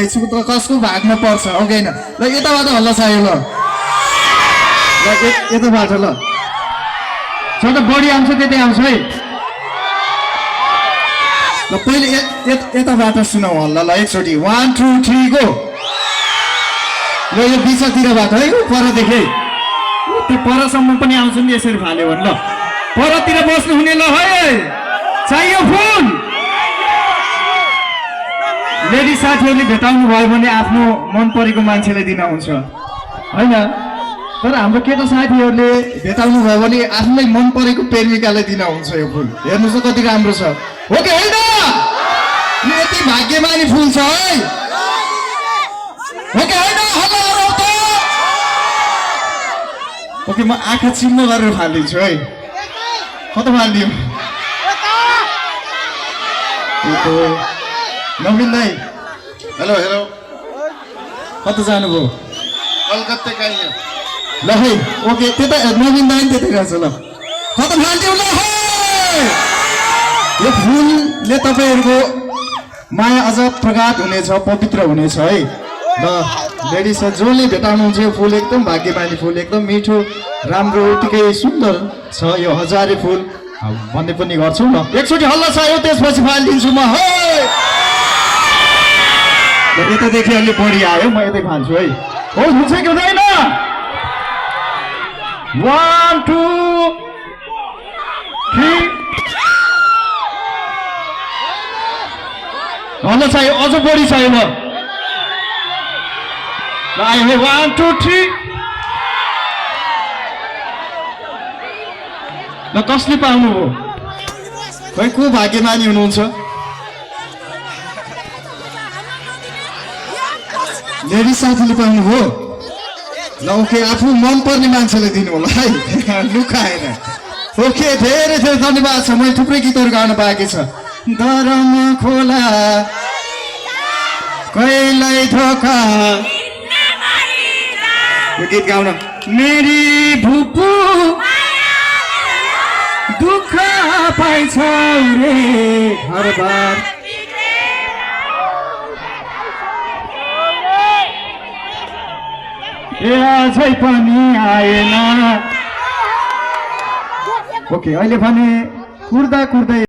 कसको भाग्न पर्छ ओकेन ल यताबाट हल्ला चाहियो ल यताबाट ल जता बढी आउँछ त्यतै आउँछ है ल पहिले यताबाट सुनाऊ हल्ला ल एकचोटि 1 2 3 गो ल यो बिचतिरबाट है परदेखि त्यो परसम्म पनि आउँछ नि यसरी फाल्यो भने ल परतिर बस्नु हुने ल है चाहियो फुल लेडी साथीहरूले भेटाउनु भयो भने आफ्नो मन परेको मान्छेलाई दिन हुन्छ हैन तर हाम्रो केटा साथीहरूले भेटाउनु भयो भने आफ्नै मन परेको प्रेमिकालाई दिन हुन्छ यो फुल हेर्नुस् त कति राम्रो छ हो कि हैन यो यति भाग्यमानी फुल छ है हो कि हैन हल्ला गरौ त ओके म आँखा चिम्म गरेर फालिदिन्छु है कता फालिदियो नवीन दाइ हेलो हेलो कता जानुभयो कलकत्ता कहाँ ल है ओके त्यता नवीन दाइ त्यतै रहेछ ल कता फालिदियो ल है यो फुलले तपाईँहरूको माया अझ प्रगाट हुनेछ पवित्र हुनेछ है ल लेडिज जसले भेटाउनुहुन्छ यो फुल एकदम भाग्यमानी फुल एकदम मिठो राम्रो उत्तिकै सुन्दर छ यो हजारे फुल भन्ने पनि गर्छौँ ल एकचोटि हल्ला चाहियो त्यसपछि फालिदिन्छु म है यतादेखि अलि बढी आयो म यतै फाल्छु है हो हुन्छ कि हुँदैन 1 2 3 हल्ला चाहियो अझ बढी चाहियो ल आयो है 1 2 3 ल कसले पाउनु हो खै को भाग्यमानी हुनुहुन्छ लेडी साथीले पाउनु हो ल ओके आफू मन पर्ने मान्छेले दिनु होला है लुकाएर ओके धेरै धेरै धन्यवाद छ मैले थुप्रै गीतहरू गाउन पाएकै छ गरम खोला कहिल्यै धोका यो गीत गाउन मेरी भुपु दुःख पाइछौ रे घरबार ए अझै पनि आएन ओके अहिले भने कुर्दा कुर्दै